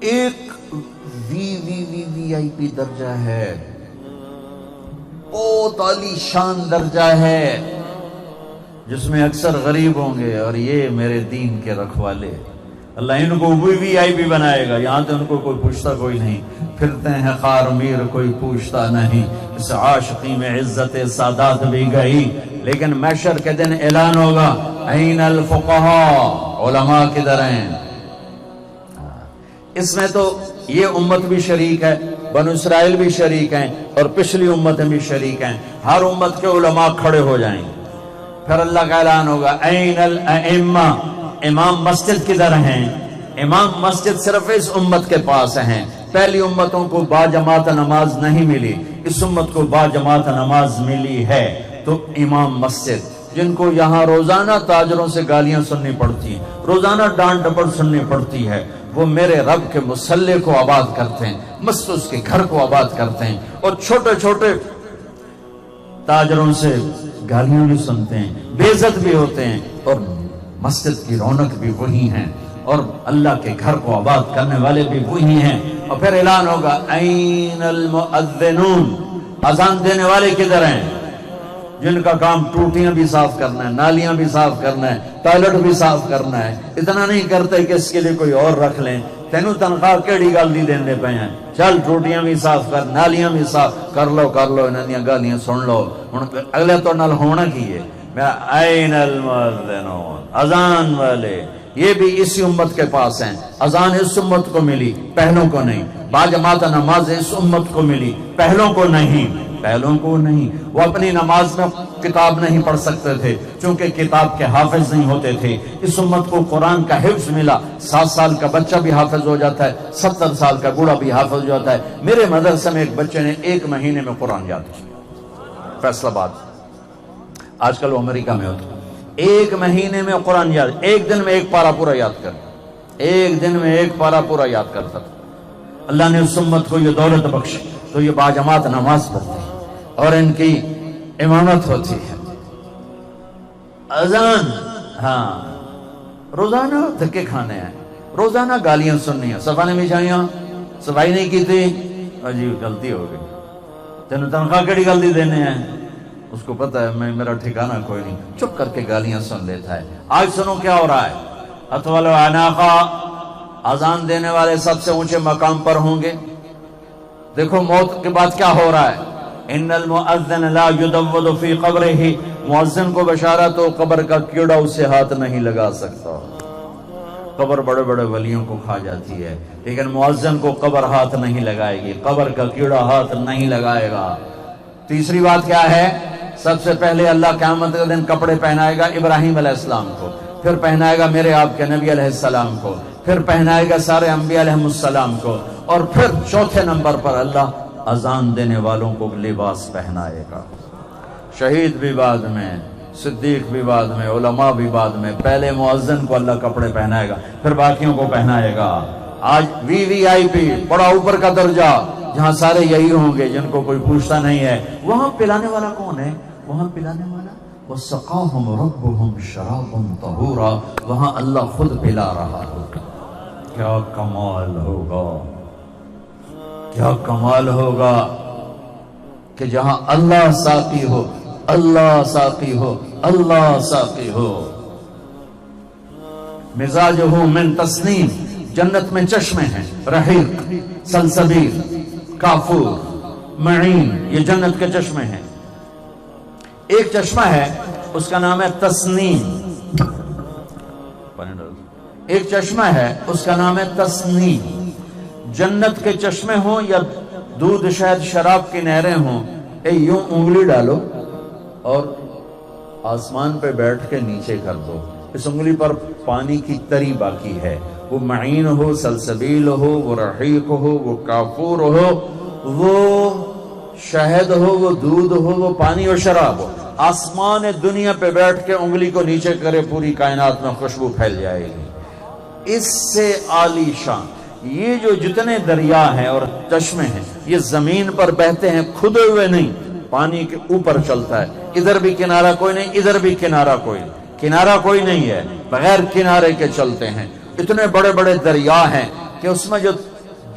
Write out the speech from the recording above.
ایک وی آئی پی درجہ ہے، بہت عالی شان درجہ ہے، جس میں اکثر غریب ہوں گے، اور یہ میرے دین کے رکھوالے، اللہ ان کو وی آئی پی بنائے گا، یہاں تو ان کو کوئی پوچھتا کوئی نہیں، پھرتے ہیں خار میر کوئی پوچھتا نہیں، اس عاشقی میں عزت سادات بھی گئی، لیکن محشر کے دن اعلان ہوگا این الفقہاء، علماء کدھر ہیں؟ اس میں تو یہ امت بھی شریک ہے، بنو اسرائیل بھی شریک ہیں، اور پچھلی امتیں بھی شریک ہیں، ہر امت کے علماء کھڑے ہو جائیں گے، پھر اللہ کا اعلان ہوگا این الائمہ، امام مسجد کدھر ہیں؟ امام مسجد صرف اس امت کے پاس ہیں، پہلی امتوں کو با جماعت نماز نہیں ملی، اس امت کو با جماعت نماز ملی ہے، تو امام مسجد جن کو یہاں روزانہ تاجروں سے گالیاں سننی پڑتی ہیں، روزانہ ڈانٹ ڈپٹ سننی پڑتی ہے، وہ میرے رب کے مصلی کو آباد کرتے ہیں، مسجد اس کے گھر کو آباد کرتے ہیں، اور چھوٹے چھوٹے تاجروں سے گالیاں بھی سنتے ہیں، بے عزت بھی ہوتے ہیں، اور مسجد کی رونق بھی وہی ہیں، اور اللہ کے گھر کو آباد کرنے والے بھی وہی ہیں، اور پھر اعلان ہوگا این المؤذنون، اذان دینے والے کدھر ہیں؟ جن کا کام ٹوٹیاں بھی صاف کرنا ہے، نالیاں بھی صاف کرنا ہے، ٹوائلٹ بھی صاف کرنا ہے، اتنا نہیں کرتے کہ اس کے لیے کوئی اور رکھ لیں، تینوں تنخواہ کیڑی گل دی دیندے پے ہیں، چل ٹوٹیاں بھی صاف کر، نالیاں بھی صاف کر لو انہاں دیاں گالیاں سن لو، ہن اگلے تو نال ہونا کی ہے، این المؤذنون، اذان والے، یہ بھی اسی امت کے پاس ہیں، اذان اس امت کو ملی، پہلوں کو نہیں، با جماعت نماز اس امت کو ملی، پہلوں کو نہیں، پہلوں کو نہیں، وہ اپنی نماز میں کتاب نہیں پڑھ سکتے تھے چونکہ کتاب کے حافظ نہیں ہوتے تھے، اس امت کو قرآن کا حفظ ملا، 7 سال کا بچہ بھی حافظ ہو جاتا ہے، 70 سال کا بوڑھا بھی حافظ ہو جاتا ہے، میرے مدرسے میں ایک بچے نے 1 مہینے میں قرآن یاد کیا، فیصل آباد، آج کل وہ امریکہ میں ہوتا ہے، 1 مہینے میں قرآن یاد، 1 دن میں 1 پارہ پورا یاد کر، 1 دن میں 1 پارہ پورا یاد کرتا تھا، اللہ نے اس امت کو یہ دولت بخشی، تو یہ باجماعت نماز پڑھتے ہیں اور ان کی امامت ہوتی ہے، اذان، ہاں روزانہ دھکے کھانے ہیں، روزانہ گالیاں سننی ہیں، صفائی میں جائیاں، صفائی نہیں کی تھی، عجیب غلطی ہو گئی، تینوں تنخواہ کیڑی غلطی دینے ہیں، اس کو پتہ ہے میرا ٹھکانہ کوئی نہیں، چپ کر کے گالیاں سن لیتا ہے۔ آج سنو کیا ہو رہا ہے، اطول عناقہ، اذان دینے والے سب سے اونچے مقام پر ہوں گے، دیکھو موت کے بعد کیا ہو رہا ہے، ان المؤذن لا يدود فی قبرہ، مؤذن کو بشارت ہو قبر کا کیڑا اسے ہاتھ نہیں لگا سکتا، قبر بڑے بڑے ولیوں کو کھا جاتی ہے لیکن مؤذن کو قبر ہاتھ نہیں لگائے گی، قبر کا کیڑا ہاتھ نہیں لگائے گا۔ تیسری بات کیا ہے، سب سے پہلے اللہ قیامت کے دن کپڑے پہنائے گا ابراہیم علیہ السلام کو، پھر پہنائے گا میرے آپ کے نبی علیہ السلام کو، پھر پہنائے گا سارے انبیاء علیہ السلام کو، اور پھر چوتھے نمبر پر اللہ اذان دینے والوں کو لباس پہنائے گا، شہید بھی بعد میں، صدیق بھی بعد میں، علماء بھی بعد میں، پہلے مؤذن کو اللہ کپڑے پہنائے گا پھر باقیوں کو پہنائے گا۔ آج وی آئی پی بڑا اوپر کا درجہ، جہاں سارے یہی ہوں گے جن کو کوئی پوچھتا نہیں ہے، وہاں پلانے والا کون ہے؟ وہاں پلانے والا وَسَقَاهُمْ رَبُّهُمْ شَرَابًا طَهُورًا، وہاں اللہ خود پلا رہا ہوگا۔ کیا کمال ہوگا، کیا کمال ہوگا کہ جہاں اللہ ساقی ہو، اللہ ساقی ہو، اللہ ساقی ہو۔ مزاجہ من تسنیم، جنت میں چشمے ہیں، رحیق، سلسبیل، کافور، معین، یہ جنت کے چشمے ہیں۔ ایک چشمہ ہے اس کا نام ہے تسنیم، ایک چشمہ ہے اس کا نام ہے تسنیم۔ جنت کے چشمے ہوں یا دودھ شہد شراب کی نہریں ہوں، یوں انگلی ڈالو اور آسمان پہ بیٹھ کے نیچے کر دو، اس انگلی پر پانی کی تری باقی ہے، وہ معین ہو، سلسبیل ہو، وہ رحیق ہو، وہ کافور ہو، وہ شہد ہو، وہ دودھ ہو، وہ پانی اور شراب ہو، آسمان دنیا پہ بیٹھ کے انگلی کو نیچے کرے پوری کائنات میں خوشبو پھیل جائے گی۔ اس سے عالی شان یہ جو جتنے دریا ہیں اور چشمے ہیں یہ زمین پر بہتے ہیں، کھدے ہوئے نہیں، پانی کے اوپر چلتا ہے، ادھر بھی کنارہ کوئی نہیں، ادھر بھی کنارہ کوئی نہیں، کنارہ کوئی نہیں ہے، بغیر کنارے کے چلتے ہیں۔ اتنے بڑے بڑے دریا ہیں کہ اس میں جو